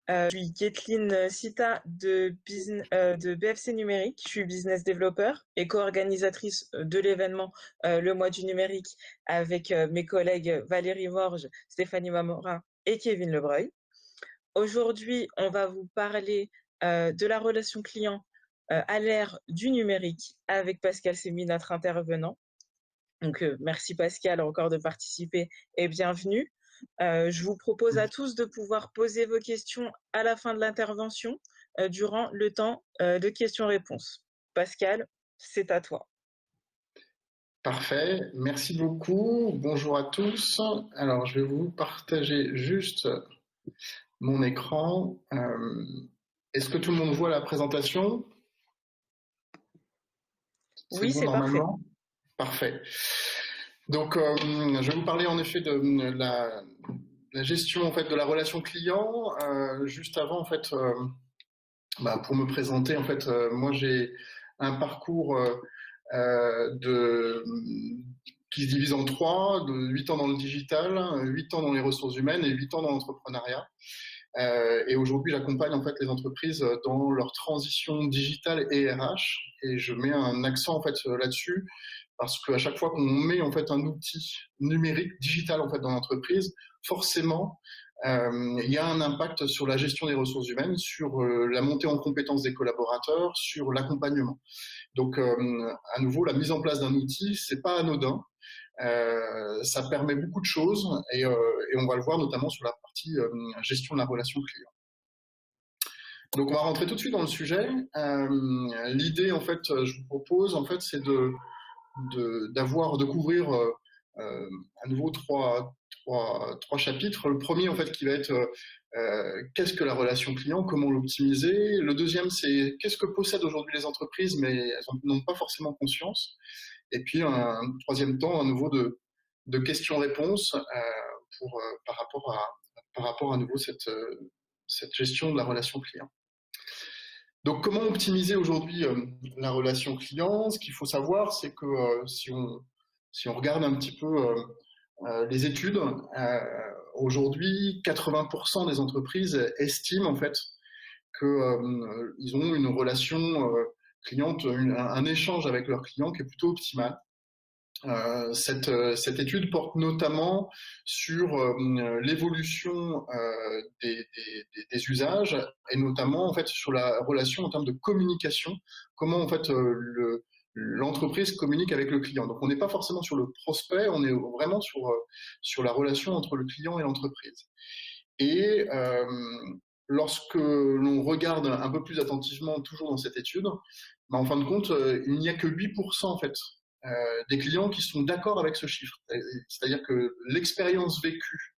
Je suis Kathleen Sita de BFC Numérique. Je suis business developer et co-organisatrice de l'événement Le Mois du Numérique avec mes collègues Valérie Vorge, Stéphanie Mamora et Kevin Lebreuil. Aujourd'hui, on va vous parler de la relation client à l'ère du numérique avec Pascal Sémy, notre intervenant. Donc, merci Pascal encore de participer et bienvenue. Je vous propose à tous de pouvoir poser vos questions à la fin de l'intervention durant le temps de questions-réponses. Pascal, c'est à toi. Parfait, merci beaucoup. Bonjour à tous. Alors, je vais vous partager juste mon écran. Est-ce que tout le monde voit la présentation? Oui, bon c'est parfait. normalement? Parfait. Donc, je vais vous parler en effet de la gestion en fait de la relation client. Juste avant, en fait, pour me présenter, en fait, moi j'ai un parcours qui se divise en trois, de 8 ans dans le digital, 8 ans dans les ressources humaines et 8 ans dans l'entrepreneuriat. Et aujourd'hui, j'accompagne en fait les entreprises dans leur transition digitale et RH, et je mets un accent en fait là-dessus parce qu'à chaque fois qu'on met en fait un outil numérique digital en fait dans l'entreprise, forcément il y a un impact sur la gestion des ressources humaines, sur la montée en compétences des collaborateurs, sur l'accompagnement. Donc à nouveau, la mise en place d'un outil, c'est pas anodin. Ça permet beaucoup de choses et on va le voir notamment sur la partie gestion de la relation client. Donc on va rentrer tout de suite dans le sujet. L'idée en fait, je vous propose en fait, c'est de couvrir à nouveau trois chapitres. Le premier en fait qui va être qu'est-ce que la relation client, comment l'optimiser. Le deuxième c'est qu'est-ce que possèdent aujourd'hui les entreprises mais elles n'en ont pas forcément conscience. Et puis un troisième temps à nouveau de questions-réponses par rapport à nouveau cette gestion de la relation client. Donc comment optimiser aujourd'hui la relation client? Ce qu'il faut savoir, c'est que si on regarde un petit peu les études, aujourd'hui 80% des entreprises estiment en fait qu'ils ont une relation cliente, un échange avec leurs clients qui est plutôt optimal. Cette étude porte notamment sur l'évolution des usages et notamment en fait sur la relation en termes de communication, comment en fait l'entreprise communique avec le client. Donc on n'est pas forcément sur le prospect, on est vraiment sur la relation entre le client et l'entreprise. Et lorsque l'on regarde un peu plus attentivement toujours dans cette étude, en fin de compte, il n'y a que 8% en fait des clients qui sont d'accord avec ce chiffre. C'est-à-dire que l'expérience vécue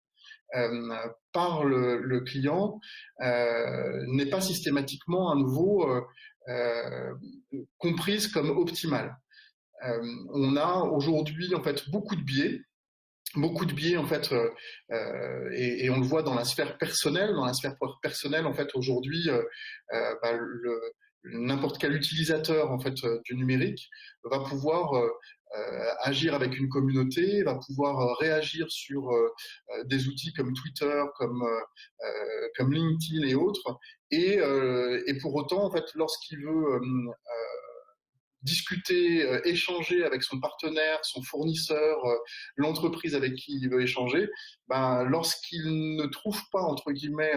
par le client n'est pas systématiquement à nouveau comprise comme optimale. On a aujourd'hui en fait beaucoup de biais en fait et on le voit dans la sphère personnelle. Dans la sphère personnelle en fait aujourd'hui n'importe quel utilisateur en fait du numérique va pouvoir agir avec une communauté, va pouvoir réagir sur des outils comme Twitter, comme LinkedIn et autres, et pour autant en fait lorsqu'il veut discuter, échanger avec son partenaire, son fournisseur, l'entreprise avec qui il veut échanger, lorsqu'il ne trouve pas, entre guillemets,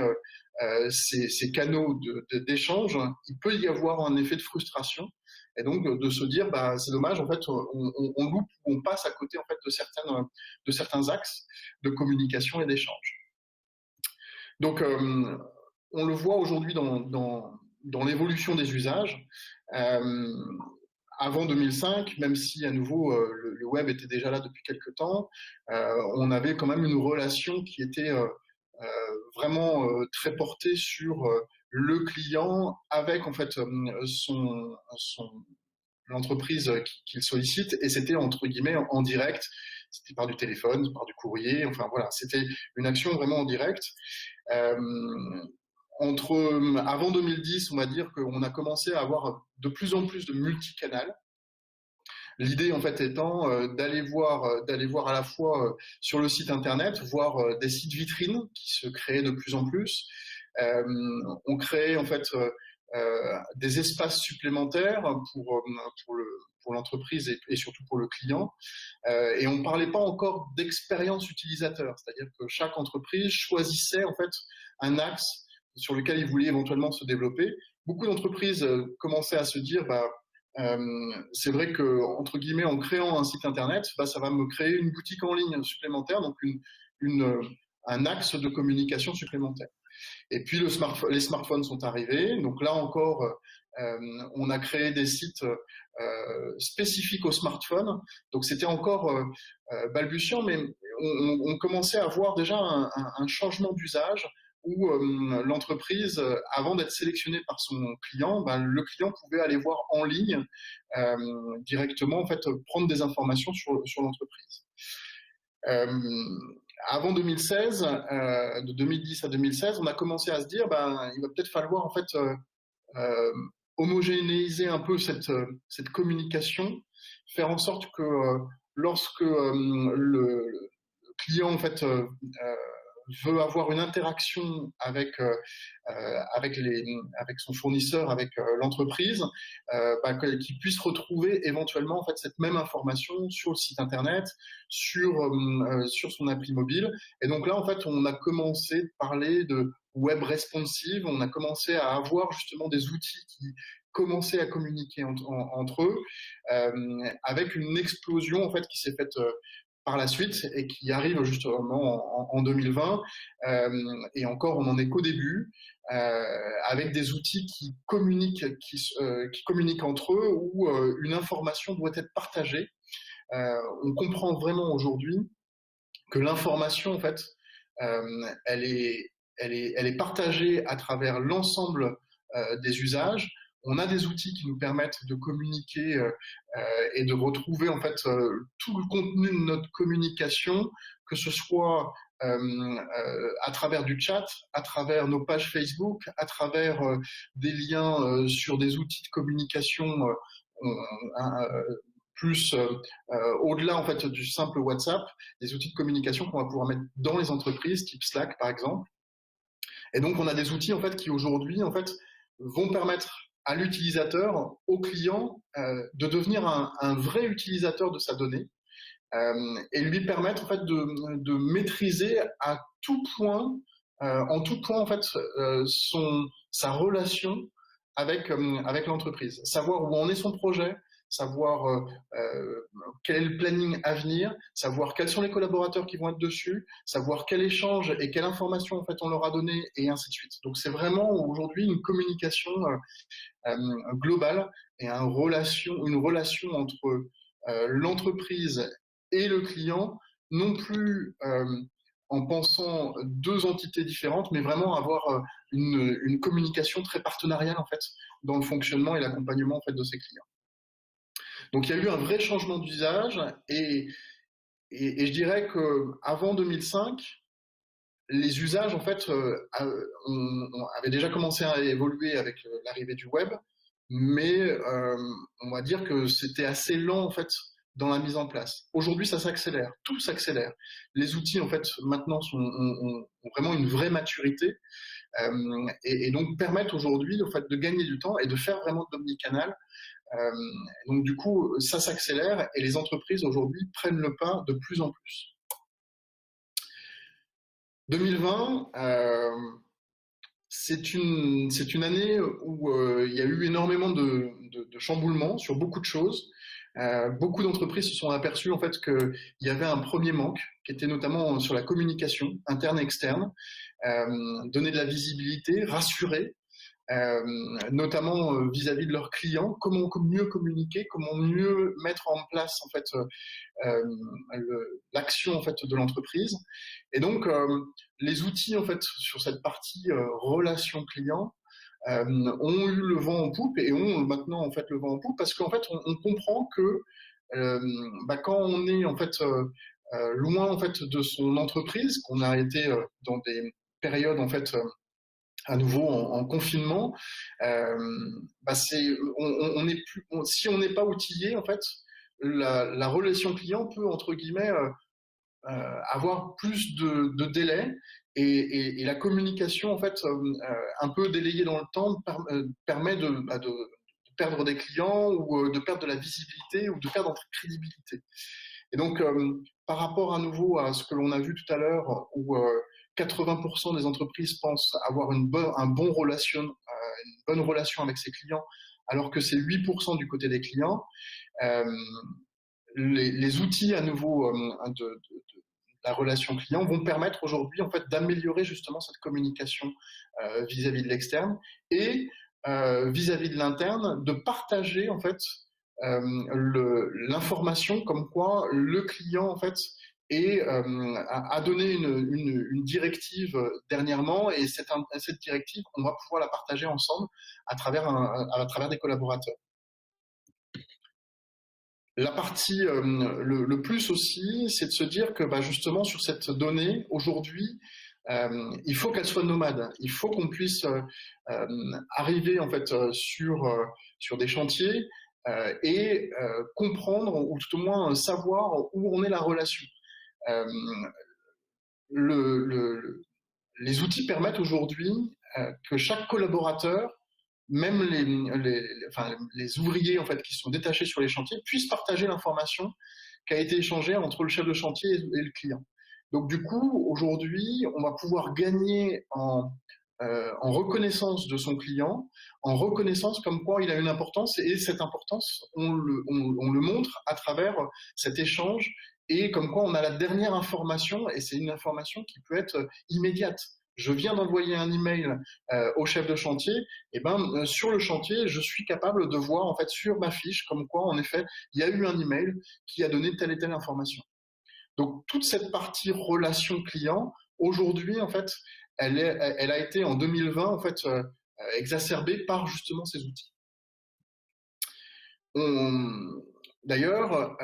ces canaux d'échange, il peut y avoir un effet de frustration. Et donc de se dire, c'est dommage, en fait, on loupe, on passe à côté en fait de certains axes de communication et d'échange. Donc on le voit aujourd'hui dans l'évolution des usages. Avant 2005, même si à nouveau le web était déjà là depuis quelques temps, on avait quand même une relation qui était vraiment très portée sur le client avec en fait l'entreprise qu'il sollicite, et c'était entre guillemets en direct. C'était par du téléphone, par du courrier, enfin voilà, c'était une action vraiment en direct. Avant 2010, on va dire qu'on a commencé à avoir de plus en plus de multicanal. L'idée en fait étant d'aller voir à la fois sur le site internet, voir des sites vitrines qui se créaient de plus en plus, On crée en fait des espaces supplémentaires pour l'entreprise et surtout pour le client. Et on ne parlait pas encore d'expérience utilisateur, c'est-à-dire que chaque entreprise choisissait en fait un axe sur lequel il voulait éventuellement se développer. Beaucoup d'entreprises commençaient à se dire, c'est vrai que entre guillemets, en créant un site internet, ça va me créer une boutique en ligne supplémentaire, donc un axe de communication supplémentaire. Et puis les smartphones sont arrivés, donc là encore, on a créé des sites spécifiques aux smartphones. Donc c'était encore balbutiant, mais on commençait à voir déjà un changement d'usage où l'entreprise, avant d'être sélectionnée par son client, le client pouvait aller voir en ligne directement, en fait, prendre des informations sur l'entreprise. Avant 2016, de 2010 à 2016, on a commencé à se dire, il va peut-être falloir en fait homogénéiser un peu cette communication, faire en sorte que lorsque le client en fait veut avoir une interaction avec son fournisseur, avec l'entreprise, qu'il puisse retrouver éventuellement en fait cette même information sur le site internet, sur son appli mobile. Et donc là en fait on a commencé à parler de web responsive, on a commencé à avoir justement des outils qui commençaient à communiquer entre eux, avec une explosion en fait qui s'est faite par la suite et qui arrive justement en 2020, et encore on n'en est qu'au début, avec des outils qui communiquent entre eux, où une information doit être partagée. On comprend vraiment aujourd'hui que l'information en fait elle est partagée à travers l'ensemble des usages. On a des outils qui nous permettent de communiquer et de retrouver en fait tout le contenu de notre communication, que ce soit à travers du chat, à travers nos pages Facebook, à travers des liens sur des outils de communication plus au-delà en fait du simple WhatsApp, des outils de communication qu'on va pouvoir mettre dans les entreprises, type Slack par exemple. Et donc on a des outils en fait qui aujourd'hui en fait vont permettre à l'utilisateur, au client, de devenir un vrai utilisateur de sa donnée, et lui permettre en fait de maîtriser à tout point, en tout point en fait, sa relation avec l'entreprise, savoir où en est son projet, savoir quel est le planning à venir, savoir quels sont les collaborateurs qui vont être dessus, savoir quel échange et quelle information en fait on leur a donné, et ainsi de suite. Donc c'est vraiment aujourd'hui une communication globale et une relation entre l'entreprise et le client, non plus en pensant deux entités différentes, mais vraiment avoir une communication très partenariale en fait dans le fonctionnement et l'accompagnement en fait de ses clients. Donc il y a eu un vrai changement d'usage, et je dirais que avant 2005, les usages en fait avaient déjà commencé à évoluer avec l'arrivée du web, mais on va dire que c'était assez lent en fait dans la mise en place. Aujourd'hui, ça s'accélère, tout s'accélère. Les outils en fait maintenant ont vraiment une vraie maturité, et donc permettent aujourd'hui en fait de gagner du temps et de faire vraiment de l'omnicanal. Donc du coup, ça s'accélère et les entreprises aujourd'hui prennent le pas de plus en plus. 2020, c'est une année où il y a eu énormément de chamboulements sur beaucoup de choses. Beaucoup d'entreprises se sont aperçues en fait qu'il y avait un premier manque, qui était notamment sur la communication interne et externe, donner de la visibilité, rassurer, notamment vis-à-vis de leurs clients, comment mieux communiquer, comment mieux mettre en place en fait l'action en fait de l'entreprise. Et donc les outils en fait sur cette partie relation client ont eu le vent en poupe, et ont maintenant en fait le vent en poupe, parce qu'en fait on comprend que quand on est en fait loin en fait de son entreprise, qu'on a été dans des périodes en fait à nouveau en confinement, si on n'est pas outillé en fait, la relation client peut entre guillemets avoir plus de délai, Et la communication, en fait, un peu délayée dans le temps, permet de perdre des clients ou de perdre de la visibilité ou de perdre en crédibilité. Et donc, par rapport à nouveau à ce que l'on a vu tout à l'heure, où 80% des entreprises pensent avoir une bonne relation avec ses clients, alors que c'est 8% du côté des clients, euh, les outils à nouveau de la relation client vont permettre aujourd'hui en fait d'améliorer justement cette communication vis-à-vis de l'externe et vis-à-vis de l'interne, de partager en fait l'information comme quoi le client en fait a donné une directive dernièrement, et cette directive, on va pouvoir la partager ensemble à travers des collaborateurs. La partie, le plus aussi, c'est de se dire que bah, justement sur cette donnée, aujourd'hui, il faut qu'elle soit nomade. Il faut qu'on puisse arriver en fait sur des chantiers et comprendre, ou tout au moins savoir où en est la relation. Euh, les outils permettent aujourd'hui que chaque collaborateur, même les ouvriers en fait qui sont détachés sur les chantiers, puissent partager l'information qui a été échangée entre le chef de chantier et le client. Donc du coup, aujourd'hui, on va pouvoir gagner en reconnaissance de son client, en reconnaissance comme quoi il a une importance, et cette importance, on le montre à travers cet échange, et comme quoi on a la dernière information, et c'est une information qui peut être immédiate. Je viens d'envoyer un email au chef de chantier, et ben sur le chantier, je suis capable de voir en fait sur ma fiche comme quoi en effet il y a eu un email qui a donné telle et telle information. Donc toute cette partie relation client, aujourd'hui en fait, elle a été en 2020 en fait exacerbée par justement ces outils. D'ailleurs,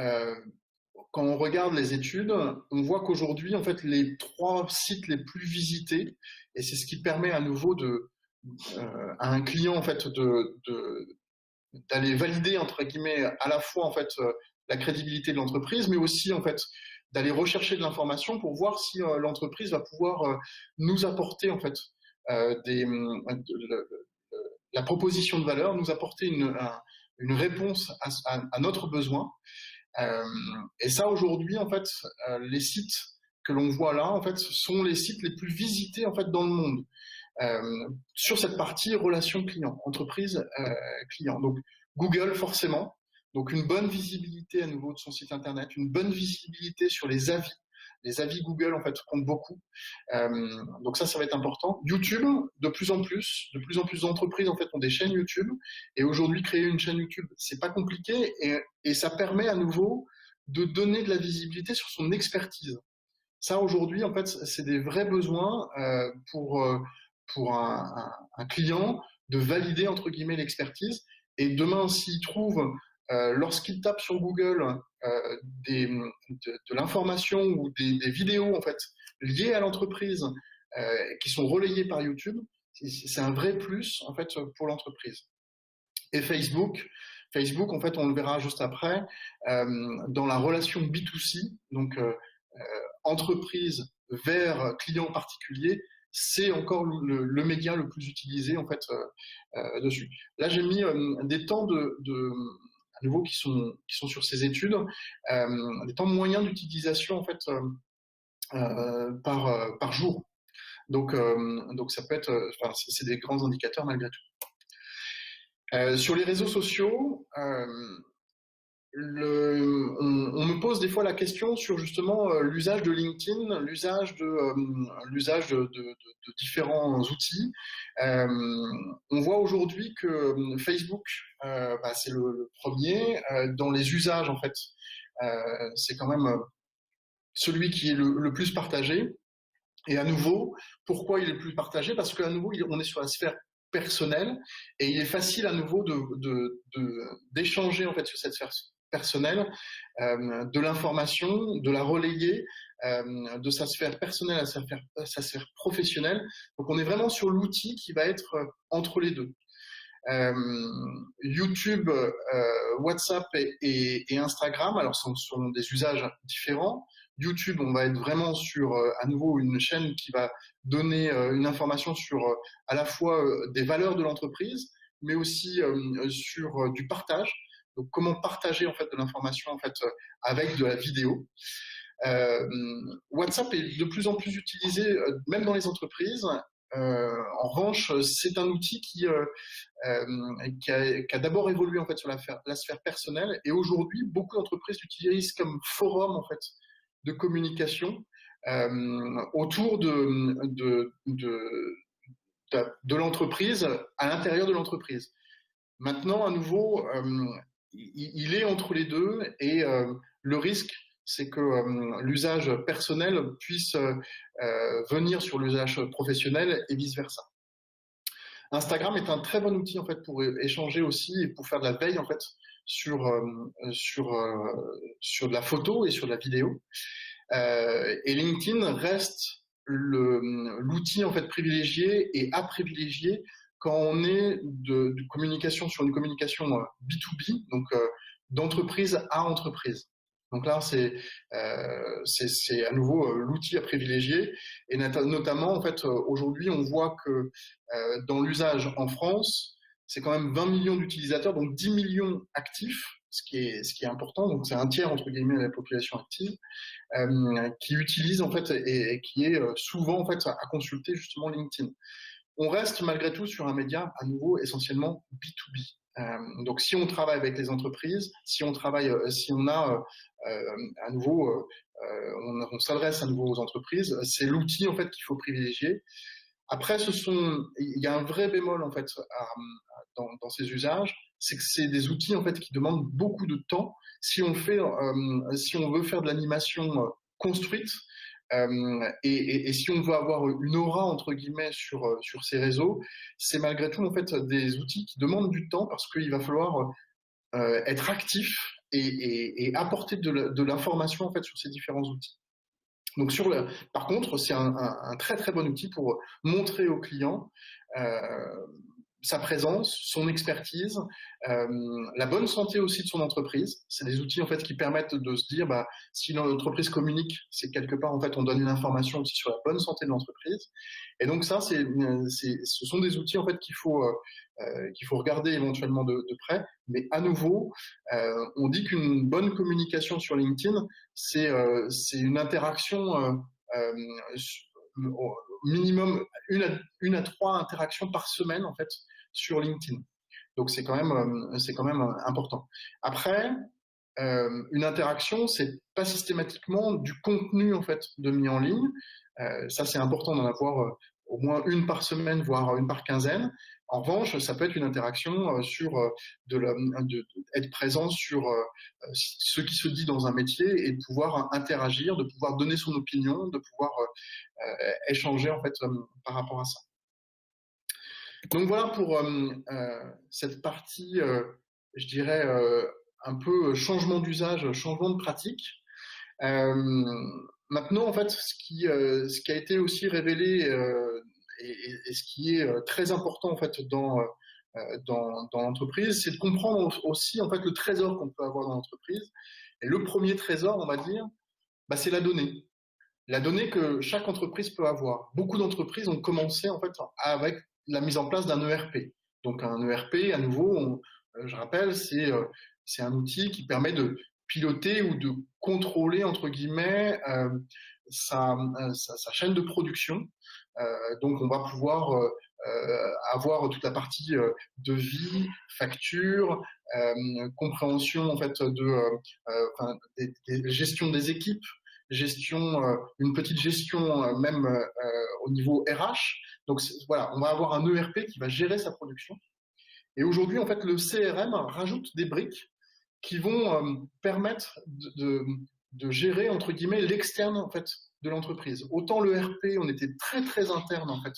quand on regarde les études, on voit qu'aujourd'hui, en fait, les 3 sites les plus visités, et c'est ce qui permet à nouveau à un client en fait d'aller valider entre guillemets à la fois en fait la crédibilité de l'entreprise, mais aussi en fait d'aller rechercher de l'information pour voir si l'entreprise va pouvoir nous apporter en fait la proposition de valeur, nous apporter une réponse à notre besoin. Et ça, aujourd'hui, en fait, les sites que l'on voit là, en fait, sont les sites les plus visités en fait dans le monde sur cette partie relation client, entreprise client. Donc Google forcément, donc une bonne visibilité à nouveau de son site internet, une bonne visibilité sur les avis. Les avis Google en fait comptent beaucoup, donc ça va être important. YouTube, de plus en plus d'entreprises en fait ont des chaînes YouTube, et aujourd'hui créer une chaîne YouTube c'est pas compliqué, et ça permet à nouveau de donner de la visibilité sur son expertise. Ça aujourd'hui en fait c'est des vrais besoins pour un client de valider entre guillemets l'expertise, et demain s'il trouve lorsqu'il tape sur Google de l'information ou des vidéos en fait liées à l'entreprise qui sont relayées par YouTube, c'est un vrai plus en fait pour l'entreprise. Et Facebook en fait on le verra juste après dans la relation B2C, donc entreprise vers client particulier, c'est encore le média le plus utilisé en fait dessus. Là j'ai mis des temps à nouveau qui sont sur ces études, des temps moyens d'utilisation en fait par jour. Donc ça peut être, enfin, c'est des grands indicateurs malgré tout. Sur les réseaux sociaux, on me pose des fois la question sur justement l'usage de LinkedIn, l'usage de différents outils. On voit aujourd'hui que Facebook, c'est le premier dans les usages en fait. C'est quand même celui qui est le plus partagé. Et à nouveau, pourquoi il est le plus partagé? Parce qu'à nouveau, on est sur la sphère personnelle, et il est facile à nouveau d'échanger en fait sur cette sphère personnelle, de l'information, de la relayer de sa sphère personnelle à sa sphère professionnelle. Donc on est vraiment sur l'outil qui va être entre les deux. YouTube, WhatsApp et Instagram, alors ce sont des usages différents. YouTube, on va être vraiment sur à nouveau une chaîne qui va donner une information sur à la fois des valeurs de l'entreprise, mais aussi sur du partage. Donc, comment partager en fait de l'information en fait avec de la vidéo. WhatsApp est de plus en plus utilisé, même dans les entreprises. En revanche, c'est un outil qui a d'abord évolué en fait sur la sphère personnelle, et aujourd'hui, beaucoup d'entreprises l'utilisent comme forum en fait de communication autour de l'entreprise, à l'intérieur de l'entreprise. Maintenant, à nouveau, il est entre les deux, et le risque, c'est que l'usage personnel puisse venir sur l'usage professionnel et vice-versa. Instagram est un très bon outil en fait pour échanger aussi et pour faire de la veille en fait sur de la photo et sur de la vidéo. Et LinkedIn reste l'outil en fait privilégié et à privilégier quand on est de communication sur une communication B2B, donc d'entreprise à entreprise. Donc là, c'est à nouveau l'outil à privilégier, et notamment en fait aujourd'hui, on voit que dans l'usage en France, c'est quand même 20 millions d'utilisateurs, donc 10 millions actifs, ce qui est important. Donc c'est un tiers entre guillemets de la population active qui utilise en fait et qui est souvent en fait à consulter justement LinkedIn. On reste malgré tout sur un média à nouveau essentiellement B2B. Donc si on travaille avec les entreprises, si on a à nouveau, on s'adresse à nouveau aux entreprises, c'est l'outil en fait qu'il faut privilégier. Après, il y a un vrai bémol en fait dans ces usages, c'est que c'est des outils en fait qui demandent beaucoup de temps. Si on veut faire de l'animation construite, et si on veut avoir une aura entre guillemets sur ces réseaux, c'est malgré tout en fait des outils qui demandent du temps, parce qu'il va falloir être actif et apporter de l'information en fait sur ces différents outils. Donc par contre, c'est un très très bon outil pour montrer aux clients sa présence, son expertise, la bonne santé aussi de son entreprise. C'est des outils en fait qui permettent de se dire, si l'entreprise communique, c'est quelque part en fait on donne une information aussi sur la bonne santé de l'entreprise. Et donc ça, ce sont des outils en fait qu'il faut regarder éventuellement de près. Mais à nouveau, on dit qu'une bonne communication sur LinkedIn, c'est une interaction au minimum une à 3 interactions par semaine en fait sur LinkedIn. Donc c'est quand même important. Après, une interaction, c'est pas systématiquement du contenu en fait de mis en ligne. Ça, c'est important d'en avoir au moins une par semaine, voire une par quinzaine. En revanche, ça peut être une interaction sur être présent sur ce qui se dit dans un métier, et de pouvoir interagir, de pouvoir donner son opinion, de pouvoir échanger en fait par rapport à ça. Donc voilà pour cette partie, je dirais, un peu changement d'usage, changement de pratique. Maintenant, en fait, ce qui a été aussi révélé et ce qui est très important en fait dans l'entreprise, c'est de comprendre aussi en fait le trésor qu'on peut avoir dans l'entreprise. Et le premier trésor, on va dire, c'est la donnée. La donnée que chaque entreprise peut avoir. Beaucoup d'entreprises ont commencé en fait avec la mise en place d'un ERP. Donc un ERP, à nouveau, je rappelle, c'est un outil qui permet de piloter ou de contrôler entre guillemets sa chaîne de production. Donc on va pouvoir avoir toute la partie devis, facture, compréhension en fait gestion des équipes, une petite gestion même au niveau RH. Donc voilà, on va avoir un ERP qui va gérer sa production. Et aujourd'hui, en fait, le CRM rajoute des briques qui vont permettre de gérer entre guillemets l'externe en fait de l'entreprise. Autant le ERP, on était très très interne en fait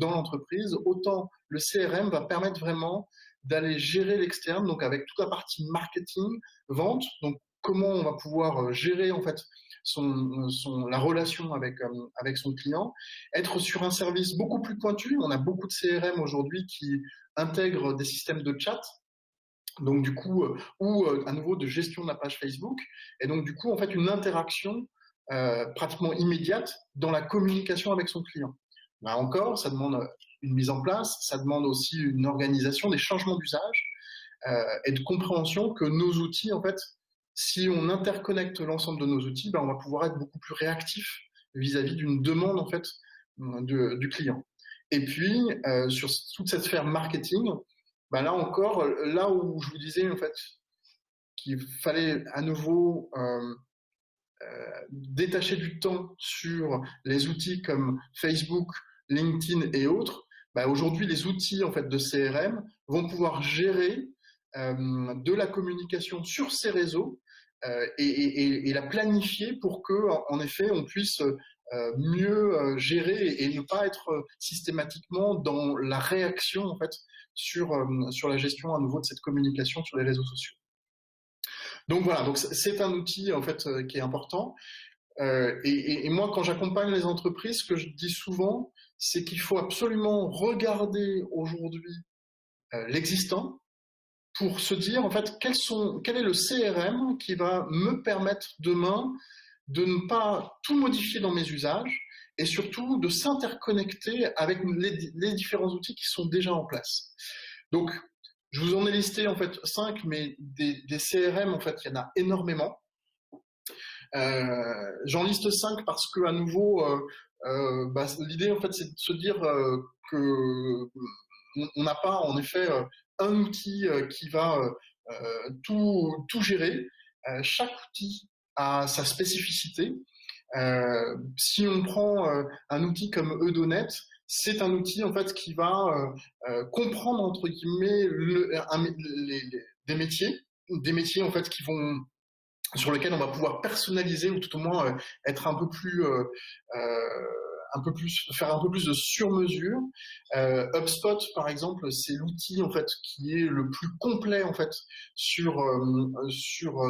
dans l'entreprise, autant le CRM va permettre vraiment d'aller gérer l'externe, donc avec toute la partie marketing, vente, donc comment on va pouvoir gérer en fait la relation avec son client, être sur un service beaucoup plus pointu. On a beaucoup de CRM aujourd'hui qui intègrent des systèmes de chat, donc du coup, ou à nouveau de gestion de la page Facebook, et donc du coup en fait une interaction pratiquement immédiate dans la communication avec son client. Là encore, ça demande une mise en place, ça demande aussi une organisation, des changements d'usage et de compréhension que nos outils, en fait, si on interconnecte l'ensemble de nos outils, ben, on va pouvoir être beaucoup plus réactif vis-à-vis d'une demande en fait du client. Et puis sur toute cette sphère marketing, ben là encore, là où je vous disais en fait qu'il fallait à nouveau détacher du temps sur les outils comme Facebook, LinkedIn et autres, bah aujourd'hui les outils en fait de CRM vont pouvoir gérer de la communication sur ces réseaux et la planifier pour que en effet on puisse mieux gérer et ne pas être systématiquement dans la réaction en fait sur la gestion à nouveau de cette communication sur les réseaux sociaux. Donc voilà, donc c'est un outil en fait qui est important. Et moi, quand j'accompagne les entreprises, ce que je dis souvent, c'est qu'il faut absolument regarder aujourd'hui l'existant pour se dire en fait quel est le CRM qui va me permettre demain de ne pas tout modifier dans mes usages et surtout de s'interconnecter avec les différents outils qui sont déjà en place. Donc, je vous en ai listé en fait 5, mais des CRM en fait il y en a énormément. J'en liste 5 parce que à nouveau, bah, l'idée en fait c'est de se dire que on n'a pas en effet un outil qui va tout gérer. Chaque outil a sa spécificité. Si on prend un outil comme Eudonet, c'est un outil en fait qui va comprendre entre guillemets des métiers en fait qui vont sur lesquels on va pouvoir personnaliser ou tout au moins être un peu plus faire un peu plus de sur-mesure. HubSpot, par exemple, c'est l'outil en fait qui est le plus complet en fait sur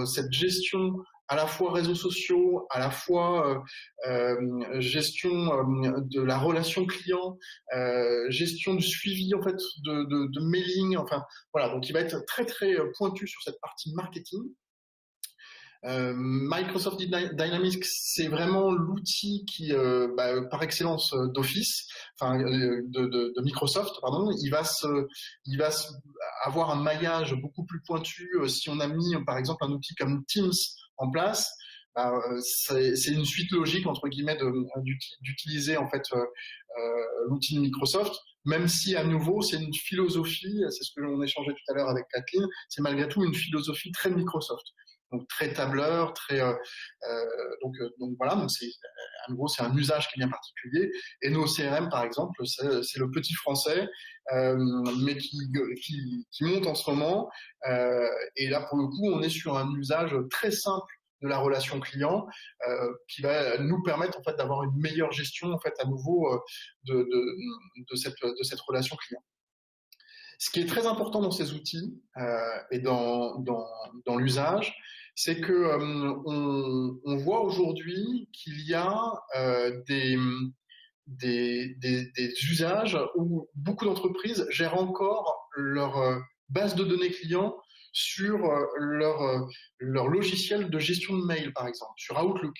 cette gestion à la fois réseaux sociaux, à la fois gestion de la relation client, gestion du suivi en fait de mailing. Enfin voilà, donc il va être très très pointu sur cette partie marketing. Microsoft Dynamics, c'est vraiment l'outil qui, par excellence d'Office, enfin de Microsoft, pardon. Il va avoir un maillage beaucoup plus pointu si on a mis, par exemple, un outil comme Teams en place. C'est une suite logique entre guillemets d'utiliser en fait l'outil de Microsoft. Même si à nouveau c'est une philosophie, c'est ce que l'on échangeait tout à l'heure avec Kathleen, c'est malgré tout une philosophie très Microsoft. Donc très tableur, très donc voilà, donc c'est à nouveau c'est un usage qui est bien particulier. Et nos CRM par exemple, c'est le petit français, mais qui monte en ce moment. Et là pour le coup, on est sur un usage très simple de la relation client qui va nous permettre en fait d'avoir une meilleure gestion en fait à nouveau de cette relation client. Ce qui est très important dans ces outils et dans l'usage, c'est que on voit aujourd'hui qu'il y a des usages où beaucoup d'entreprises gèrent encore leur base de données clients sur leur logiciel de gestion de mail, par exemple, sur Outlook.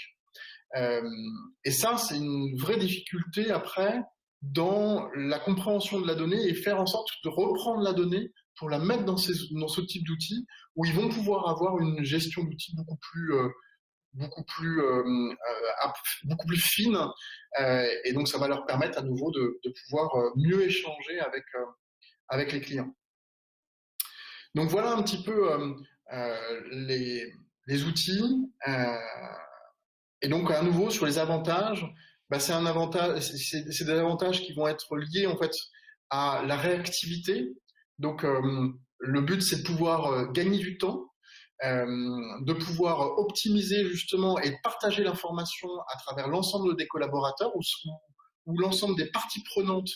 Et ça, c'est une vraie difficulté après dans la compréhension de la donnée et faire en sorte de reprendre la donnée pour la mettre dans ce type d'outils où ils vont pouvoir avoir une gestion d'outils beaucoup plus fine et donc ça va leur permettre à nouveau de pouvoir mieux échanger avec les clients. Donc voilà un petit peu les outils et donc à nouveau sur les avantages. C'est des avantages qui vont être liés en fait à la réactivité. Donc le but c'est de pouvoir gagner du temps, de pouvoir optimiser justement et partager l'information à travers l'ensemble des collaborateurs ou l'ensemble des parties prenantes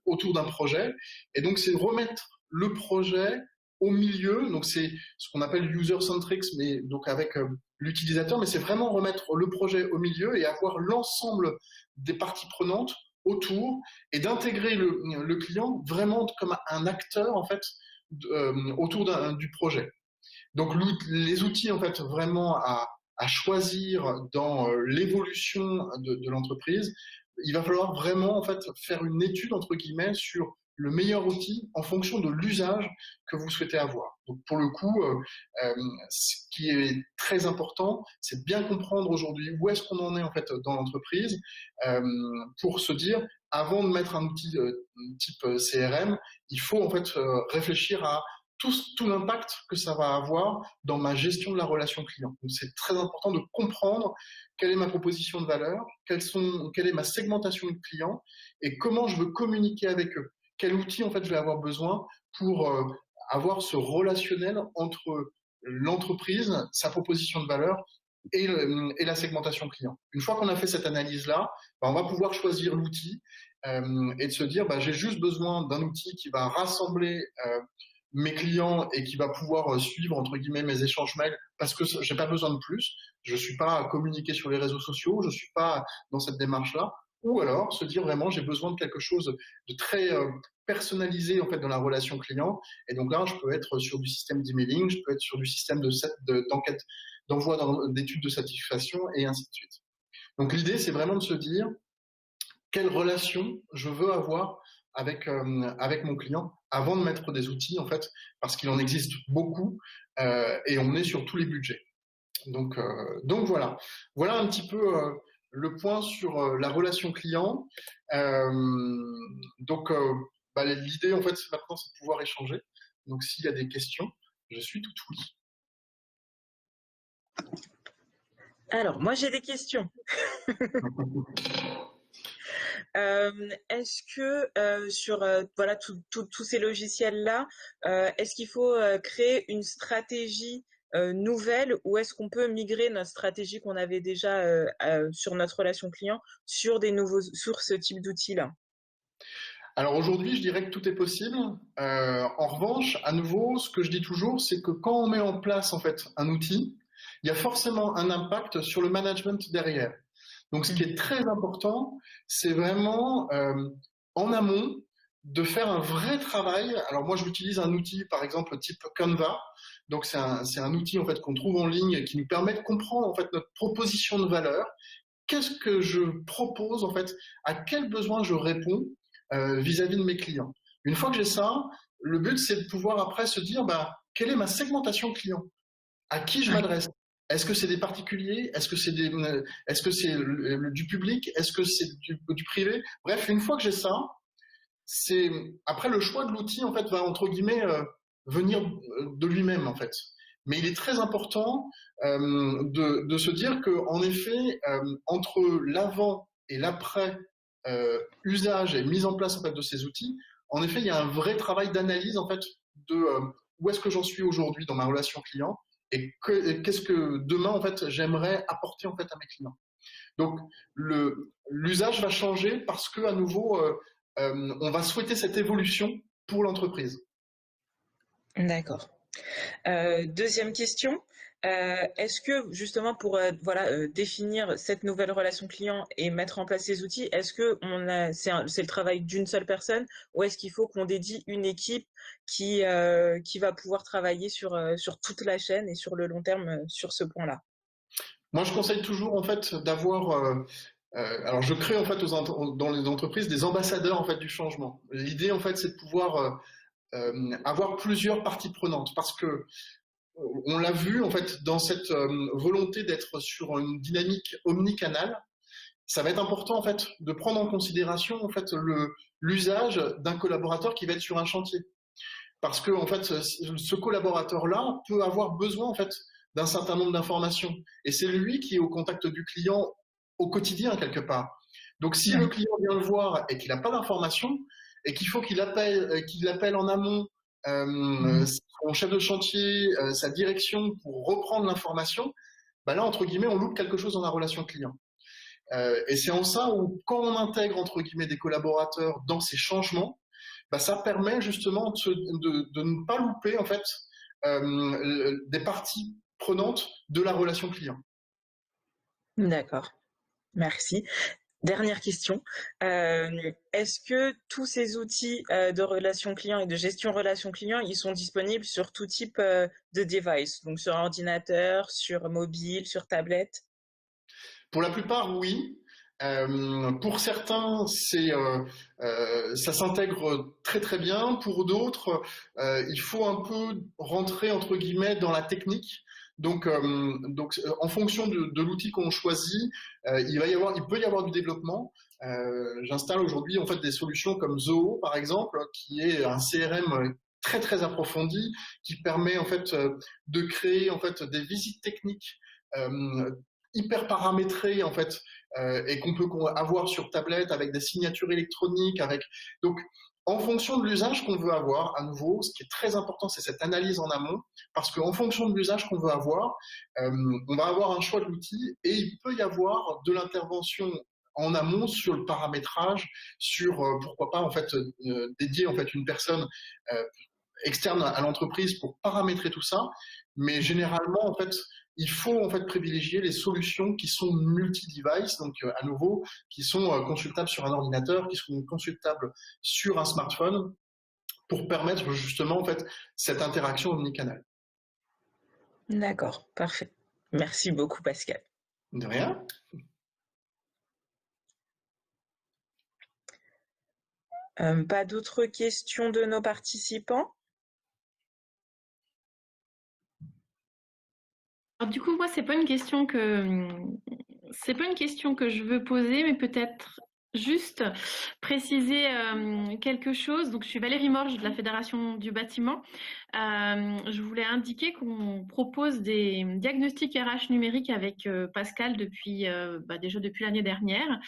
autour d'un projet. Et donc c'est remettre le projet au milieu, donc c'est ce qu'on appelle user-centric, mais donc avec l'utilisateur, mais c'est vraiment remettre le projet au milieu et avoir l'ensemble des parties prenantes autour et d'intégrer le client vraiment comme un acteur en fait autour du projet. Donc les outils en fait vraiment à choisir dans l'évolution de l'entreprise, il va falloir vraiment en fait faire une étude entre guillemets sur le meilleur outil en fonction de l'usage que vous souhaitez avoir. Donc pour le coup, ce qui est très important, c'est de bien comprendre aujourd'hui où est-ce qu'on en est en fait dans l'entreprise euh, pour se dire avant de mettre un outil type CRM, il faut en fait réfléchir à tout l'impact que ça va avoir dans ma gestion de la relation client. Donc c'est très important de comprendre quelle est ma proposition de valeur, quelle est ma segmentation de clients et comment je veux communiquer avec eux. Quel outil en fait je vais avoir besoin pour avoir ce relationnel entre l'entreprise, sa proposition de valeur et la segmentation client. Une fois qu'on a fait cette analyse-là, ben, on va pouvoir choisir l'outil et de se dire ben, j'ai juste besoin d'un outil qui va rassembler mes clients et qui va pouvoir suivre entre guillemets mes échanges mails parce que j'ai pas besoin de plus. Je suis pas à communiquer sur les réseaux sociaux, je suis pas dans cette démarche-là. Ou alors se dire vraiment j'ai besoin de quelque chose de très personnalisé en fait dans la relation client. Et donc là, je peux être sur du système d'emailing, je peux être sur du système d'enquête, d'envoi d'études de satisfaction et ainsi de suite. Donc l'idée, c'est vraiment de se dire quelle relation je veux avoir avec mon client avant de mettre des outils, en fait, parce qu'il en existe beaucoup et on est sur tous les budgets. Donc voilà. Voilà un petit peu le point sur la relation client. Euh, donc, l'idée, en fait, maintenant, c'est de pouvoir échanger. Donc s'il y a des questions, je suis tout oui. Alors, moi j'ai des questions. Est-ce que sur voilà tous ces logiciels-là, est-ce qu'il faut créer une stratégie nouvelle ou est-ce qu'on peut migrer notre stratégie qu'on avait déjà sur notre relation client sur ce type d'outils-là? Alors aujourd'hui, je dirais que tout est possible. En revanche, à nouveau, ce que je dis toujours, c'est que quand on met en place en fait un outil, il y a forcément un impact sur le management derrière. Donc, ce qui est très important, c'est vraiment en amont de faire un vrai travail. Alors moi, j'utilise un outil, par exemple, type Canva. Donc, c'est un outil en fait qu'on trouve en ligne qui nous permet de comprendre en fait notre proposition de valeur. Qu'est-ce que je propose en fait? À quel besoin je réponds vis-à-vis de mes clients? Une fois que j'ai ça, le but c'est de pouvoir après se dire, bah, quelle est ma segmentation client? À qui je Ouais. m'adresse? Est-ce que c'est des particuliers? Est-ce que c'est du public? Est-ce que c'est du privé? Bref, une fois que j'ai ça, c'est après le choix de l'outil en fait va entre guillemets venir de lui-même en fait. Mais il est très important de se dire que en effet entre l'avant et l'après usage et mise en place en fait de ces outils, en effet il y a un vrai travail d'analyse en fait de où est-ce que j'en suis aujourd'hui dans ma relation client et qu'est-ce que demain en fait j'aimerais apporter en fait à mes clients. Donc l'usage va changer parce que à nouveau on va souhaiter cette évolution pour l'entreprise. D'accord. Deuxième question, est-ce que justement pour voilà définir cette nouvelle relation client et mettre en place ces outils, est-ce que c'est le travail d'une seule personne ou est-ce qu'il faut qu'on dédie une équipe qui va pouvoir travailler sur toute la chaîne et sur le long terme sur ce point-là? Moi, je conseille toujours en fait d'avoir alors je crée en fait dans les entreprises des ambassadeurs en fait du changement. L'idée en fait c'est de pouvoir avoir plusieurs parties prenantes parce que on l'a vu en fait dans cette volonté d'être sur une dynamique omnicanale, ça va être important en fait de prendre en considération en fait l'usage d'un collaborateur qui va être sur un chantier. Parce que en fait, ce collaborateur-là peut avoir besoin en fait d'un certain nombre d'informations, et c'est lui qui est au contact du client au quotidien quelque part. Donc, si le client vient le voir et qu'il n'a pas d'informations et qu'il faut qu'il appelle en amont son chef de chantier, sa direction pour reprendre l'information, bah là entre guillemets, on loupe quelque chose dans la relation client. Et c'est en ça où, quand on intègre entre guillemets des collaborateurs dans ces changements, bah, ça permet justement de ne pas louper en fait des parties prenantes de la relation client. D'accord, merci. Dernière question. Est-ce que tous ces outils de relation client et de gestion relation client, ils sont disponibles sur tout type de device, donc sur ordinateur, sur mobile, sur tablette? Pour la plupart, oui. Pour certains, ça s'intègre très très bien. Pour d'autres, il faut un peu rentrer entre guillemets dans la technique. Donc, en fonction de l'outil qu'on choisit, il peut y avoir du développement. J'installe aujourd'hui en fait des solutions comme Zoho par exemple, qui est un CRM très très approfondi, qui permet en fait de créer en fait des visites techniques hyper paramétrées en fait, et qu'on peut avoir sur tablette avec des signatures électroniques, donc en fonction de l'usage qu'on veut avoir, à nouveau, ce qui est très important, c'est cette analyse en amont, parce qu'en fonction de l'usage qu'on veut avoir, on va avoir un choix de l'outil et il peut y avoir de l'intervention en amont sur le paramétrage, sur pourquoi pas en fait dédier en fait une personne euh, externe à l'entreprise pour paramétrer tout ça. Mais généralement, en fait, il faut en fait privilégier les solutions qui sont multi-device, donc à nouveau, qui sont consultables sur un ordinateur, qui sont consultables sur un smartphone, pour permettre justement en fait cette interaction omnicanal. D'accord, parfait. Merci beaucoup, Pascal. De rien. Pas d'autres questions de nos participants? Alors, du coup, moi, c'est pas une question que je veux poser, mais peut-être juste préciser quelque chose. Donc, je suis Valérie Morge de la Fédération du bâtiment. Je voulais indiquer qu'on propose des diagnostics RH numériques avec Pascal déjà depuis l'année dernière.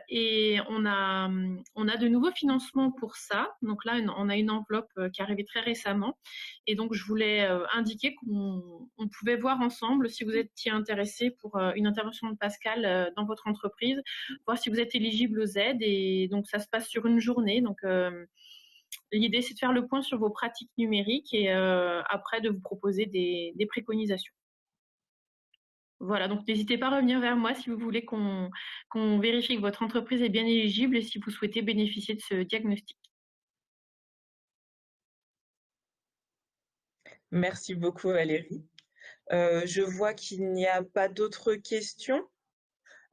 Et on a de nouveaux financements pour ça. Donc là, on a une enveloppe qui est arrivée très récemment. Et donc, je voulais indiquer qu'on pouvait voir ensemble si vous étiez intéressé pour une intervention de Pascal dans votre entreprise, voir si vous êtes éligible aux aides. Et donc, ça se passe sur une journée. Donc, l'idée, c'est de faire le point sur vos pratiques numériques et après de vous proposer des préconisations. Voilà, donc n'hésitez pas à revenir vers moi si vous voulez qu'on vérifie que votre entreprise est bien éligible et si vous souhaitez bénéficier de ce diagnostic. Merci beaucoup, Valérie. Je vois qu'il n'y a pas d'autres questions.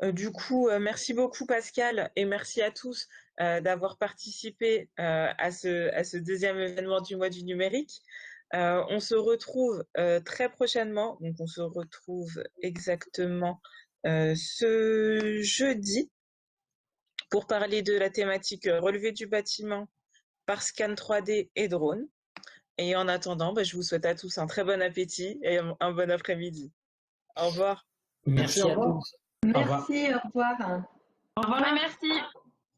Du coup, merci beaucoup, Pascal, et merci à tous d'avoir participé à ce deuxième événement du mois du numérique. On se retrouve très prochainement, donc on se retrouve exactement ce jeudi pour parler de la thématique relevé du bâtiment par scan 3D et drone. Et en attendant, je vous souhaite à tous un très bon appétit et un bon après-midi. Au revoir. Merci à tous. Merci, au revoir. Au revoir, merci.